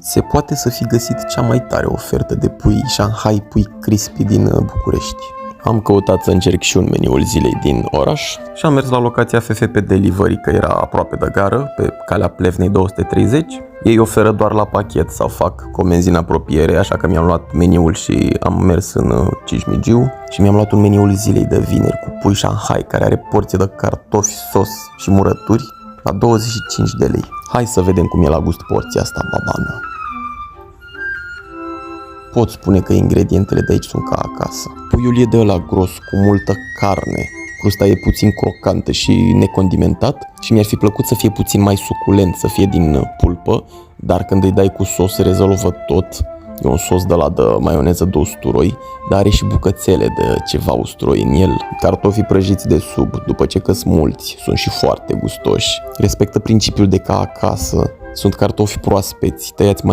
Se poate să fi găsit cea mai tare ofertă de pui Shanghai Pui Crispy din București. Am căutat să încerc și un meniul zilei din oraș și am mers la locația FFP Delivery, că era aproape de gară, pe calea Plevnei 230. Ei oferă doar la pachet sau fac comenzi în apropiere, așa că mi-am luat meniul și am mers în Cismigiu și mi-am luat un meniul zilei de vineri cu pui Shanghai, care are porție de cartofi, sos și murături la 25 de lei. Hai să vedem cum e la gust porția asta babană. Pot spune că ingredientele de aici sunt ca acasă. Puiul e de ăla gros, cu multă carne. Crusta e puțin crocantă și necondimentat și mi-ar fi plăcut să fie puțin mai suculent, să fie din pulpă, dar când îi dai cu sos se rezolvă tot. E un sos de la de maioneză de usturoi, dar are și bucățele de ceva usturoi în el. Cartofii prăjiți de sub, după ce că-s mulți, sunt și foarte gustoși. Respectă principiul de ca acasă. Sunt cartofi proaspeți, tăiați mai